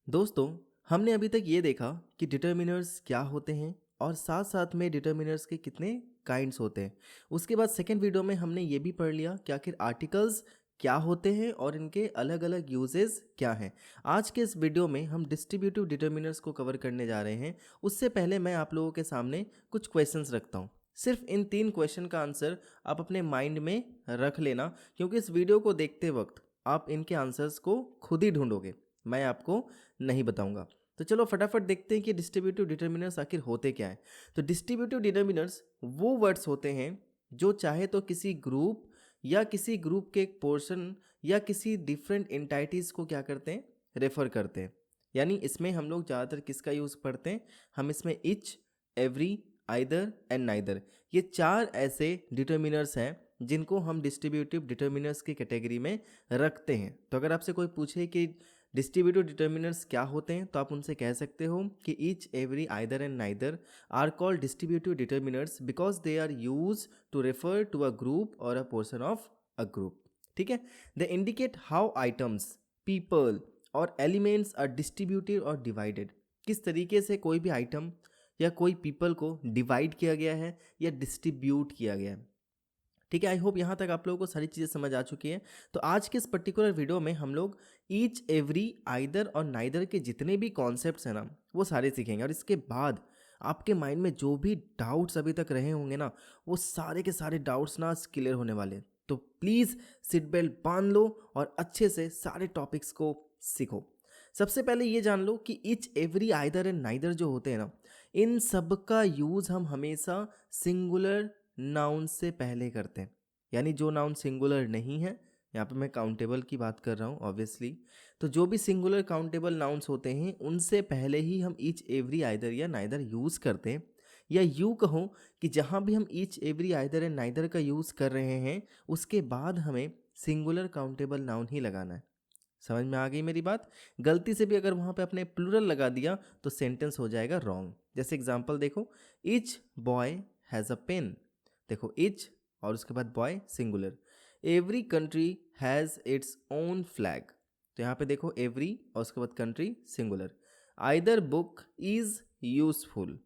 दोस्तों, हमने अभी तक ये देखा कि डिटर्मिनर्स क्या होते हैं और साथ साथ में डिटर्मिनर्स के कितने काइंड्स होते हैं। उसके बाद सेकंड वीडियो में हमने ये भी पढ़ लिया कि आखिर आर्टिकल्स क्या होते हैं और इनके अलग अलग यूजेस क्या हैं। आज के इस वीडियो में हम डिस्ट्रीब्यूटिव डिटर्मिनर्स को कवर करने जा रहे हैं। उससे पहले मैं आप लोगों के सामने कुछ क्वेश्चंस रखता हूँ। सिर्फ इन 3 क्वेश्चन का आंसर आप अपने माइंड में रख लेना, क्योंकि इस वीडियो को देखते वक्त आप इनके आंसर्स को खुद ही ढूंढोगे, मैं आपको नहीं बताऊंगा। तो चलो फटाफट देखते हैं कि डिस्ट्रीब्यूटिव डिटर्मिनर्स आखिर होते क्या हैं। तो डिस्ट्रीब्यूटिव डिटर्मिनर्स वो वर्ड्स होते हैं जो चाहे तो किसी ग्रुप या किसी ग्रुप के एक पोर्शन या किसी डिफरेंट एंटाइटीज़ को क्या करते हैं, रेफर करते हैं। यानी इसमें हम लोग ज़्यादातर किसका यूज़ पढ़ते हैं, हम इसमें etch, every, either and neither, ये 4 ऐसे डिटर्मिनर्स हैं जिनको हम डिस्ट्रीब्यूटिव डिटर्मिनर्स की कैटेगरी में रखते हैं। तो अगर आपसे कोई पूछे कि डिस्ट्रीब्यूटिव डिटर्मिनर्स क्या होते हैं, तो आप उनसे कह सकते हो कि each, every, either and neither are called distributive determiners because they are use to refer to a group और a portion of a group. ठीक है, they indicate how items, people और एलिमेंट्स आर डिस्ट्रीब्यूटेड और divided. किस तरीके से कोई भी आइटम या कोई पीपल को डिवाइड किया गया है या डिस्ट्रीब्यूट किया गया है। ठीक है, आई होप यहाँ तक आप लोगों को सारी चीज़ें समझ आ चुकी हैं। तो आज के इस पर्टिकुलर वीडियो में हम लोग ईच, एवरी, आइदर और नाइदर के जितने भी कॉन्सेप्ट्स हैं ना, वो सारे सीखेंगे। और इसके बाद आपके माइंड में जो भी डाउट्स अभी तक रहे होंगे ना, वो सारे के सारे डाउट्स ना क्लियर होने वाले हैं। तो प्लीज़ सीट बेल्ट बांध लो और अच्छे से सारे टॉपिक्स को सीखो। सबसे पहले ये जान लो कि each, every, either and neither जो होते हैं ना, इन सब का यूज़ हम हमेशा सिंगुलर नाउन से पहले करते हैं। यानी जो नाउन सिंगुलर नहीं है, यहाँ पे मैं काउंटेबल की बात कर रहा हूँ ऑब्वियसली, तो जो भी सिंगुलर काउंटेबल नाउन्स होते हैं उनसे पहले ही हम ईच, एवरी, आइदर या नाइदर यूज़ करते हैं। या यूँ कहो कि जहाँ भी हम each, every, either and neither का यूज़ कर रहे हैं, उसके बाद हमें सिंगुलर काउंटेबल नाउन ही लगाना है। समझ में आ गई मेरी बात? गलती से भी अगर वहाँ पे अपने प्लूरल लगा दिया तो सेंटेंस हो जाएगा रॉन्ग। जैसे एग्जांपल देखो, each boy has a pen. देखो ईच और उसके बाद boy singular. Every country has its own flag. तो यहाँ पे देखो एवरी और उसके बाद country singular. Either book is useful,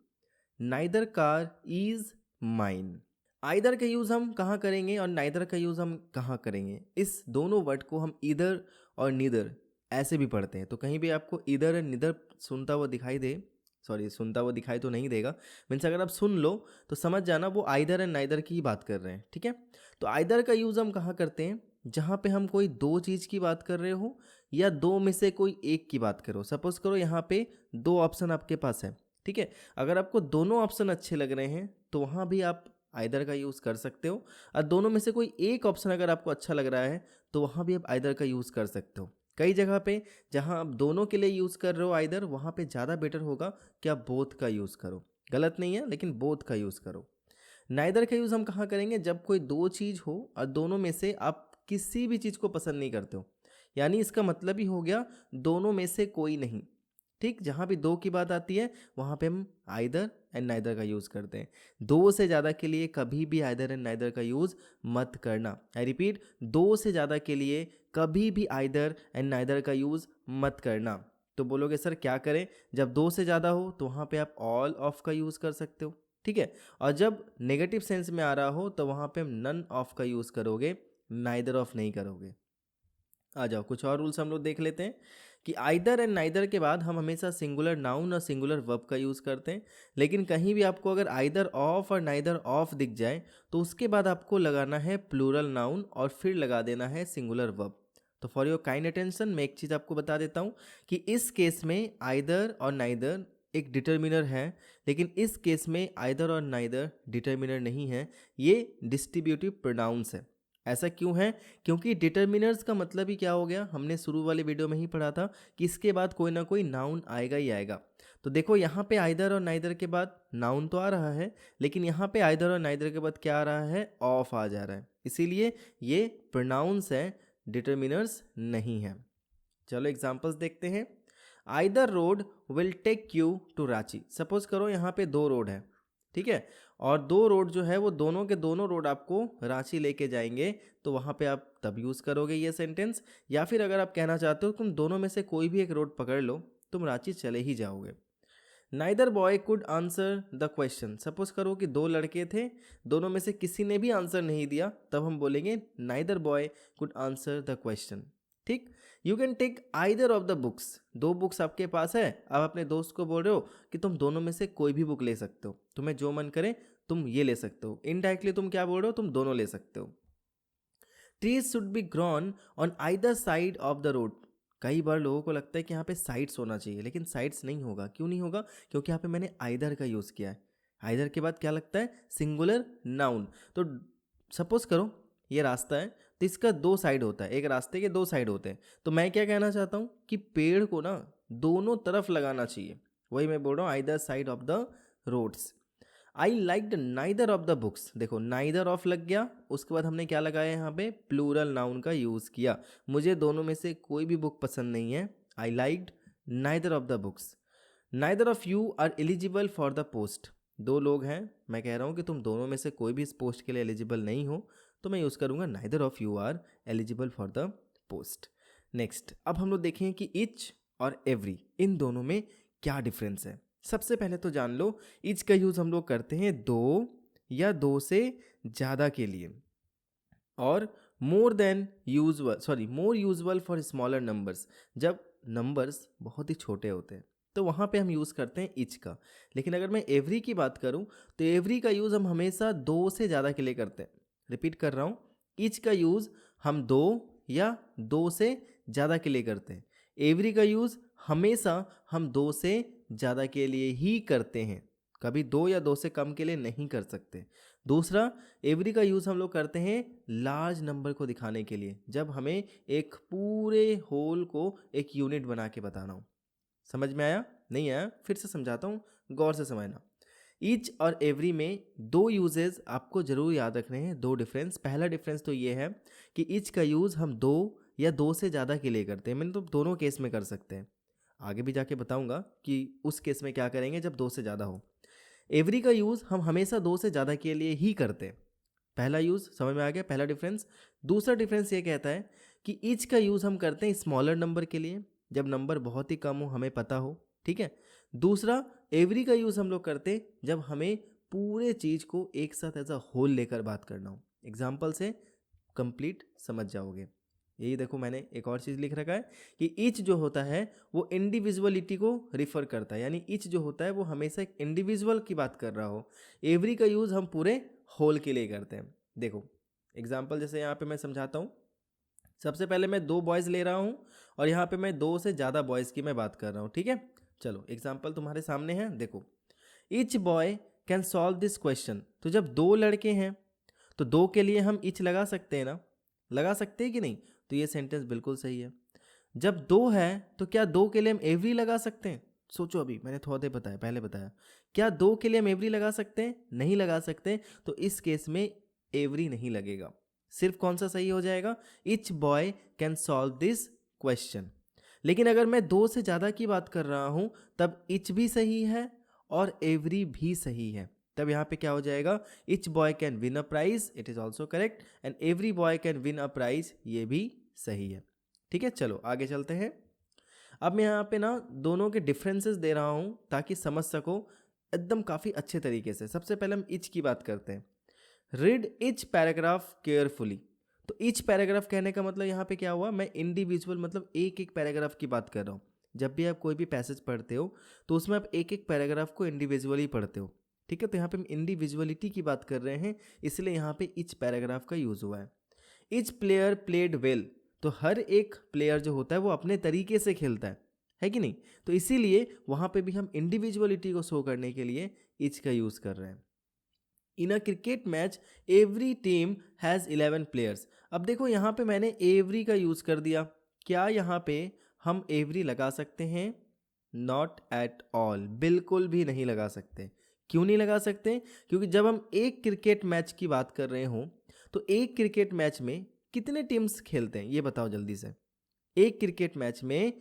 neither car is mine. Either का यूज़ हम कहाँ करेंगे और नाइदर का यूज़ हम कहाँ करेंगे? इस दोनों वर्ड को हम इधर और नीदर ऐसे भी पढ़ते हैं। तो कहीं भी आपको इधर एंड नीदर सुनता हुआ दिखाई दे, सॉरी सुनता हुआ दिखाई तो नहीं देगा, मीन्स अगर आप सुन लो तो समझ जाना वो आइदर एंड नाइदर की ही बात कर रहे हैं। ठीक है, तो आइदर का यूज़ हम कहाँ करते हैं? जहाँ पे हम कोई दो चीज़ की बात कर रहे हो या दो में से कोई एक की बात करो। सपोज करो यहाँ पे दो ऑप्शन आपके पास है। ठीक है, अगर आपको दोनों ऑप्शन अच्छे लग रहे हैं तो वहाँ भी आप आइदर का यूज़ कर सकते हो। और दोनों में से कोई एक ऑप्शन अगर आपको अच्छा लग रहा है तो वहाँ भी आप आइदर का यूज़ कर सकते हो। कई जगह पे जहाँ आप दोनों के लिए यूज़ कर रहे हो आइदर, वहाँ पे ज़्यादा बेटर होगा कि आप बोथ का यूज़ करो। गलत नहीं है, लेकिन बोथ का यूज़ करो। नाइदर का यूज़ हम कहाँ करेंगे? जब कोई दो चीज़ हो और दोनों में से आप किसी भी चीज़ को पसंद नहीं करते हो, यानी इसका मतलब ही हो गया दोनों में से कोई नहीं। ठीक, जहाँ भी दो की बात आती है वहाँ पे हम आइदर एंड नाइदर का यूज़ करते हैं। दो से ज़्यादा के लिए कभी भी आइदर एंड नाइदर का यूज़ मत करना। आई रिपीट, दो से ज़्यादा के लिए कभी भी आइदर एंड नाइदर का यूज़ मत करना। तो बोलोगे सर क्या करें? जब दो से ज़्यादा हो तो वहाँ पे आप ऑल ऑफ का यूज़ कर सकते हो। ठीक है, और जब नेगेटिव सेंस में आ रहा हो तो वहाँ पे हम नन ऑफ का यूज़ करोगे, नाइदर ऑफ नहीं करोगे। आ जाओ, कुछ और रूल्स हम लोग देख लेते हैं कि आइदर एंड नाइदर के बाद हम हमेशा सिंगुलर नाउन और सिंगुलर वर्ब का यूज़ करते हैं। लेकिन कहीं भी आपको अगर आइदर ऑफ और नाइदर ऑफ दिख जाए तो उसके बाद आपको लगाना है प्लूरल नाउन और फिर लगा देना है सिंगुलर वर्ब। तो फॉर योर काइंड अटेंशन मैं एक चीज़ आपको बता देता हूँ कि इस केस में आइदर और नाइदर एक डिटर्मिनर है, लेकिन इस केस में आइदर और नाइदर डिटर्मिनर नहीं है, ये डिस्ट्रीब्यूटिव प्रोनाउंस है। ऐसा क्यों है? क्योंकि डिटर्मिनर्स का मतलब ही क्या हो गया, हमने शुरू वाले वीडियो में ही पढ़ा था कि इसके बाद कोई ना कोई नाउन आएगा ही आएगा। तो देखो यहाँ पे आइदर और नाइदर के बाद नाउन तो आ रहा है, लेकिन यहाँ पे आइदर और नाइदर के बाद क्या आ रहा है? ऑफ आ जा रहा है। इसीलिए ये प्रोनाउंस है, डिटर्मिनर्स नहीं है। चलो एग्जांपल्स देखते हैं। Either road will take you to Ranchi. Suppose करो यहाँ पे दो रोड है, ठीक है, और दो रोड जो है वो दोनों के दोनों रोड आपको रांची लेके जाएंगे, तो वहाँ पे आप तब यूज़ करोगे ये सेंटेंस। या फिर अगर आप कहना चाहते हो तुम दोनों में से कोई भी एक रोड पकड़ लो, तुम रांची चले ही जाओगे। Neither boy could answer the question, suppose करो कि दो लड़के थे, दोनों में से किसी ने भी आंसर नहीं दिया, तब हम बोलेंगे neither boy could answer the question. ठीक। You can take either of the books, दो बुक्स आपके पास है, अब अपने दोस्त को बोल रहे हो कि तुम दोनों में से कोई भी बुक ले सकते हो, तुम्हें जो मन करे तुम ये ले सकते हो। इनडायरेक्टली तुम क्या बोल रहे हो, तुम दोनों ले सकते हो। Trees should be grown on either side of the road, कई बार लोगों को लगता है कि यहाँ पे साइड्स होना चाहिए, लेकिन साइड्स नहीं होगा। क्यों नहीं होगा, क्योंकि यहाँ पे मैंने आइदर का यूज़ किया है। आइदर के बाद क्या लगता है, सिंगुलर नाउन। तो सपोज करो ये रास्ता है, तो इसका दो साइड होता है, एक रास्ते के दो साइड होते हैं। तो मैं क्या कहना चाहता हूँ कि पेड़ को ना दोनों तरफ लगाना चाहिए, वही मैं बोल रहा हूँ either side of the roads. I like neither of the books, देखो नाइदर ऑफ लग गया, उसके बाद हमने क्या लगाया यहाँ पे, प्लूरल नाउन का यूज़ किया। मुझे दोनों में से कोई भी बुक पसंद नहीं है। I liked neither of the books. Neither of you are eligible for the post, दो लोग हैं, मैं कह रहा हूँ कि तुम दोनों में से कोई भी इस पोस्ट के लिए एलिजिबल नहीं हो, तो मैं यूज़ करूँगा neither of you are eligible for the post. Next, अब हम लोग देखें कि इच और एवरी, इन दोनों में क्या डिफरेंस है। सबसे पहले तो जान लो, इच का यूज़ हम लोग करते हैं दो या दो से ज़्यादा के लिए, और मोर यूजल फॉर स्मॉलर नंबर्स, जब नंबर्स बहुत ही छोटे होते हैं तो वहाँ पे हम यूज़ करते हैं इच का। लेकिन अगर मैं एवरी की बात करूँ तो एवरी का यूज़ हम हमेशा दो से ज़्यादा के लिए करते हैं। रिपीट कर रहा हूँ, इच का यूज़ हम दो या दो से ज़्यादा के लिए करते हैं, एवरी का यूज़ हमेशा हम दो से ज़्यादा के लिए ही करते हैं, कभी दो या दो से कम के लिए नहीं कर सकते। दूसरा, एवरी का यूज़ हम लोग करते हैं लार्ज नंबर को दिखाने के लिए, जब हमें एक पूरे होल को एक यूनिट बना के बताना हो। समझ में आया, नहीं आया, फिर से समझाता हूँ, गौर से समझना। ईच और एवरी में दो यूजेस आपको जरूर याद रखने हैं, दो डिफरेंस। पहला डिफरेंस तो ये है कि ईच का यूज़ हम दो या दो से ज़्यादा के लिए करते हैं, मैंने तो दोनों केस में कर सकते हैं, आगे भी जाके बताऊंगा कि उस केस में क्या करेंगे जब दो से ज़्यादा हो। एवरी का यूज़ हम हमेशा दो से ज़्यादा के लिए ही करते हैं। पहला यूज़ समझ में आ गया, पहला डिफरेंस। दूसरा डिफरेंस ये कहता है कि ईच का यूज़ हम करते हैं स्मॉलर नंबर के लिए, जब नंबर बहुत ही कम हो, हमें पता हो, ठीक है। दूसरा, एवरी का यूज़ हम लोग करते हैं जब हमें पूरे चीज़ को एक साथ एज अ होल लेकर बात करना हो। एग्जाम्पल से कंप्लीट समझ जाओगे। यही देखो, मैंने एक और चीज़ लिख रखा है कि ईच जो होता है वो इंडिविजुअलिटी को रिफ़र करता है, यानी ईच जो होता है वो हमेशा एक इंडिविजुअल की बात कर रहा हो। एवरी का यूज़ हम पूरे होल के लिए करते हैं। देखो एग्जाम्पल जैसे यहाँ पे मैं समझाता हूँ। सबसे पहले मैं दो बॉयज़ ले रहा हूँ और यहाँ पे मैं दो से ज़्यादा बॉयज़ की मैं बात कर रहा हूँ, ठीक है। चलो एग्जाम्पल तुम्हारे सामने है, देखो। Each boy can solve this question, तो जब दो लड़के हैं तो दो के लिए हम ईच लगा सकते हैं ना, लगा सकते हैं कि नहीं, तो ये सेंटेंस बिल्कुल सही है। जब दो है तो क्या दो के लिए हम एवरी लगा सकते हैं, सोचो, अभी मैंने थोड़ा देर बताया, पहले बताया, क्या दो के लिए हम एवरी लगा सकते हैं, नहीं लगा सकते, तो इस केस में एवरी नहीं लगेगा। सिर्फ कौन सा सही हो जाएगा, each boy can solve this question. लेकिन अगर मैं दो से ज़्यादा की बात कर रहा हूँ तब ईच भी सही है और एवरी भी सही है, तब यहाँ पे क्या हो जाएगा, each boy can win a prize, it is also correct, and every boy can win a prize, ये भी सही है, ठीक है। चलो आगे चलते हैं। अब मैं यहाँ पे ना दोनों के डिफरेंसेस दे रहा हूँ ताकि समझ सको एकदम काफ़ी अच्छे तरीके से। सबसे पहले हम ईच की बात करते हैं। रीड ईच पैराग्राफ केयरफुली, तो ईच पैराग्राफ कहने का मतलब यहाँ पे क्या हुआ, मैं इंडिविजुअल मतलब एक एक पैराग्राफ की बात कर रहा हूँ। जब भी आप कोई भी पैसेज पढ़ते हो तो उसमें आप एक एक पैराग्राफ को इंडिविजुअली पढ़ते हो, ठीक है। तो यहाँ पे हम इंडिविजुअलिटी की बात कर रहे हैं, इसलिए यहाँ पे ईच पैराग्राफ का यूज़ हुआ है। ईच प्लेयर प्लेड वेल, तो हर एक प्लेयर जो होता है वो अपने तरीके से खेलता है कि नहीं, तो इसीलिए वहाँ पे भी हम इंडिविजुअलिटी को शो करने के लिए ईच का यूज़ कर रहे हैं। In a cricket match every team has 11 players, अब देखो यहाँ पे मैंने एवरी का यूज़ कर दिया, क्या यहाँ पे हम एवरी लगा सकते हैं, नॉट एट ऑल, बिल्कुल भी नहीं लगा सकते। क्यों नहीं लगा सकते, क्योंकि जब हम एक क्रिकेट मैच की बात कर रहे हों तो एक क्रिकेट मैच में कितने टीम्स खेलते हैं ये बताओ जल्दी से। एक क्रिकेट मैच में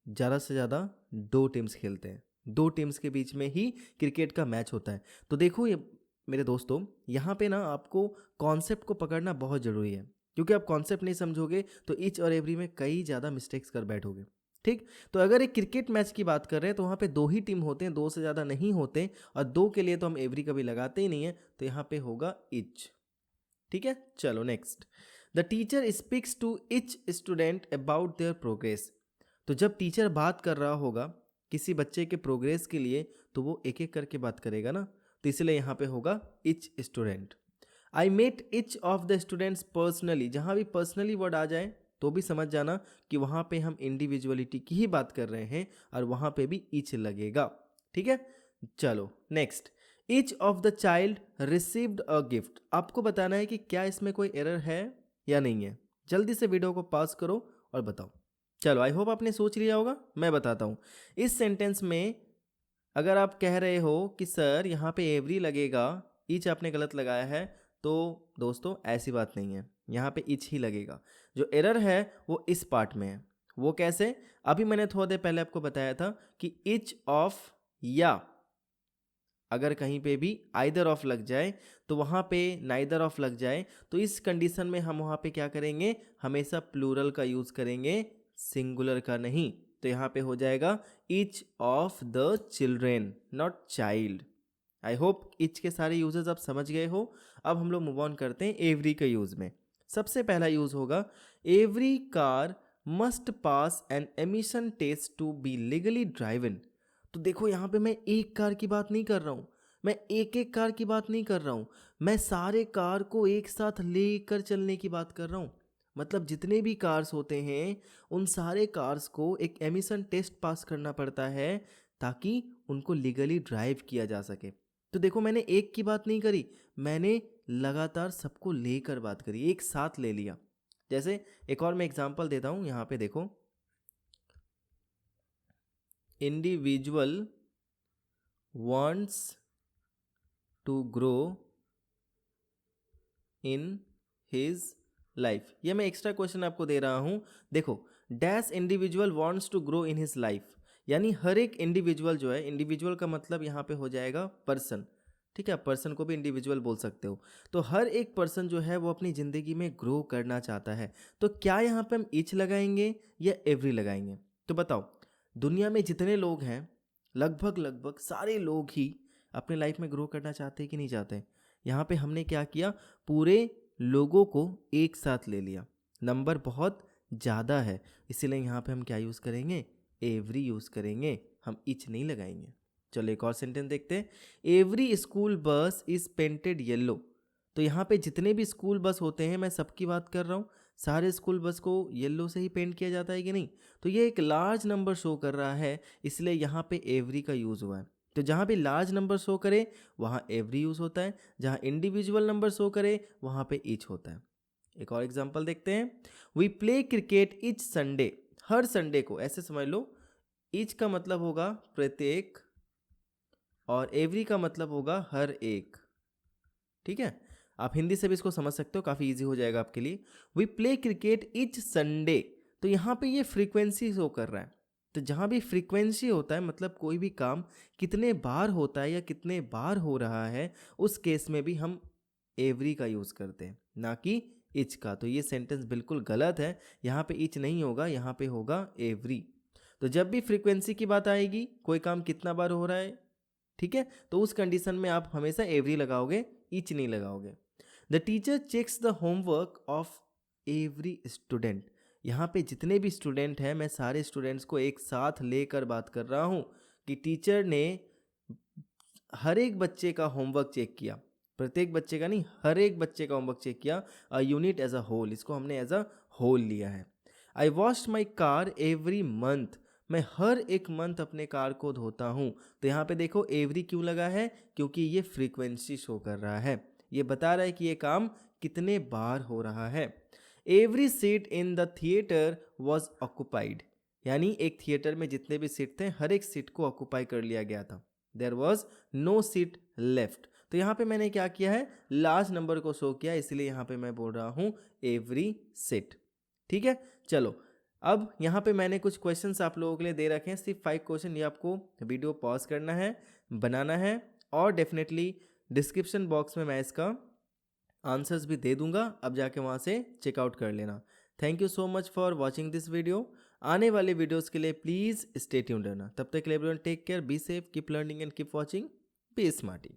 ज़्यादा से ज़्यादा दो टीम्स खेलते हैं, दो टीम्स के बीच में ही क्रिकेट का मैच होता है। तो देखो ये मेरे दोस्तों, यहाँ पे ना आपको कॉन्सेप्ट को पकड़ना बहुत ज़रूरी है, क्योंकि आप कॉन्सेप्ट नहीं समझोगे तो ईच और एवरी में कई ज़्यादा मिस्टेक्स कर बैठोगे। ठीक। तो अगर एक क्रिकेट मैच की बात कर रहे हैं तो वहाँ पे 2 ही टीम होते हैं, 2 से ज़्यादा नहीं होते, और 2 के लिए तो हम एवरी कभी लगाते ही नहीं है, तो यहाँ पे होगा ईच। ठीक है, चलो next. The teacher speaks to each student about their progress. तो जब टीचर बात कर रहा होगा किसी बच्चे के प्रोग्रेस के लिए तो वो एक एक करके बात करेगा ना, तो इसलिए यहाँ पे होगा each student. I met each of the students personally, जहाँ भी पर्सनली वर्ड आ जाए तो भी समझ जाना कि वहाँ पे हम इंडिविजुअलिटी की ही बात कर रहे हैं और वहाँ पे भी ईच लगेगा। ठीक है, चलो next. Each of the child received a gift. आपको बताना है कि क्या इसमें कोई एरर है या नहीं है। जल्दी से वीडियो को पॉज करो और बताओ। चलो, आई होप आपने सोच लिया होगा, मैं बताता हूँ। इस सेंटेंस में अगर आप कह रहे हो कि सर यहाँ पे एवरी लगेगा, ईच आपने गलत लगाया है, तो दोस्तों ऐसी बात नहीं है, यहाँ पे ईच ही लगेगा। जो एरर है वो इस पार्ट में है। वो कैसे? अभी मैंने थोड़ी देर पहले आपको बताया था कि ईच ऑफ, या अगर कहीं पे भी आइदर ऑफ लग जाए तो वहाँ पे नाइदर ऑफ लग जाए, तो इस कंडीशन में हम वहाँ पे क्या करेंगे, हमेशा प्लूरल का यूज़ करेंगे, सिंगुलर का नहीं। तो यहाँ पे हो जाएगा each of the children, not child. I hope each के सारे यूजेस आप समझ गए हो। अब हम लोग मूव ऑन करते हैं एवरी के यूज़ में। सबसे पहला यूज़ होगा every car must pass an emission test to be legally driven. तो देखो यहाँ पे मैं एक कार की बात नहीं कर रहा हूँ, मैं एक एक कार की बात नहीं कर रहा हूँ, मैं सारे कार को एक साथ लेकर चलने की बात कर रहा हूँ। मतलब जितने भी कार्स होते हैं उन सारे कार्स को एक एमिशन टेस्ट पास करना पड़ता है ताकि उनको लीगली ड्राइव किया जा सके। तो देखो मैंने एक की बात नहीं करी, मैंने लगातार सबको लेकर बात करी, एक साथ ले लिया। जैसे एक और मैं एग्जांपल देता हूँ, यहाँ पे देखो, individual wants to grow in his life। ये मैं एक्स्ट्रा क्वेश्चन आपको दे रहा हूँ। देखो, dash individual wants to grow in his life, यानी हर एक इंडिविजुअल जो है, इंडिविजुअल का मतलब यहाँ पे हो जाएगा पर्सन। ठीक है, पर्सन को भी इंडिविजुअल बोल सकते हो। तो हर एक पर्सन जो है वो अपनी ज़िंदगी में ग्रो करना चाहता है। तो क्या यहाँ पे हम ईच लगाएंगे या एवरी लगाएंगे? तो बताओ, दुनिया में जितने लोग हैं लगभग लगभग सारे लोग ही अपने लाइफ में ग्रो करना चाहते हैं कि नहीं चाहते? यहाँ पे हमने क्या किया, पूरे लोगों को एक साथ ले लिया। नंबर बहुत ज़्यादा है, इसीलिए यहाँ पे हम क्या यूज़ करेंगे, एवरी यूज़ करेंगे, हम इच नहीं लगाएंगे। चलो एक और सेंटेंस देखते हैं। Every school bus is painted yellow. तो यहाँ पे जितने भी स्कूल बस होते हैं, मैं सबकी बात कर रहा हूँ, सारे स्कूल बस को येलो से ही पेंट किया जाता है कि नहीं? तो ये एक लार्ज नंबर शो कर रहा है, इसलिए यहाँ पे एवरी का यूज़ हुआ है। तो जहाँ भी लार्ज नंबर शो करे वहाँ एवरी यूज़ होता है, जहाँ इंडिविजुअल नंबर शो करे वहाँ पे ईच होता है। एक और एग्जांपल देखते हैं। We play cricket each Sunday. हर संडे को, ऐसे समझ लो, ईच का मतलब होगा प्रत्येक और एवरी का मतलब होगा हर एक। ठीक है, आप हिंदी से भी इसको समझ सकते हो, काफ़ी इजी हो जाएगा आपके लिए। We play cricket each Sunday, तो यहाँ पे ये फ्रीक्वेंसी शो कर रहा है। तो जहाँ भी फ्रीक्वेंसी होता है मतलब कोई भी काम कितने बार होता है या कितने बार हो रहा है, उस केस में भी हम एवरी का यूज़ करते हैं, ना कि इच का। तो ये सेंटेंस बिल्कुल गलत है, यहाँ पे इच नहीं होगा, यहाँ पे होगा एवरी। तो जब भी फ्रीक्वेंसी की बात आएगी, कोई काम कितना बार हो रहा है, ठीक है, तो उस कंडीशन में आप हमेशा एवरी लगाओगे, इच नहीं लगाओगे। The teacher checks the homework of every student. यहाँ पे जितने भी स्टूडेंट हैं, मैं सारे स्टूडेंट्स को एक साथ लेकर बात कर रहा हूँ कि टीचर ने हर एक बच्चे का होमवर्क चेक किया। प्रत्येक बच्चे का नहीं, हर एक बच्चे का होमवर्क चेक किया। A unit as a whole, इसको हमने एज अ होल लिया है। I wash my car every month. मैं हर एक मंथ अपने कार को धोता हूँ। तो यहाँ पे देखो एवरी क्यों लगा है, क्योंकि ये फ्रीक्वेंसी शो कर रहा है, ये बता रहा है कि ये काम कितने बार हो रहा है। Every seat in the theatre was occupied, यानी एक थिएटर में जितने भी सीट थे हर एक सीट को ऑक्यूपाई कर लिया गया था। There was no seat left. तो यहाँ पे मैंने क्या किया है, लास्ट नंबर को शो किया, इसलिए यहाँ पे मैं बोल रहा हूँ एवरी सीट। ठीक है, चलो अब यहाँ पे मैंने कुछ क्वेश्चंस आप लोगों के लिए दे रखे हैं, सिर्फ 5 क्वेश्चन। ये आपको वीडियो पॉज करना है, बनाना है, और डेफिनेटली डिस्क्रिप्शन बॉक्स में मैं इसका आंसर्स भी दे दूंगा, अब जाके वहाँ से चेकआउट कर लेना। Thank you so much for watching this video. आने वाले वीडियोस के लिए प्लीज़ स्टे ट्यून्ड रहना। तब तक के लिए everyone take care, be safe, keep learning and keep watching, be smarty.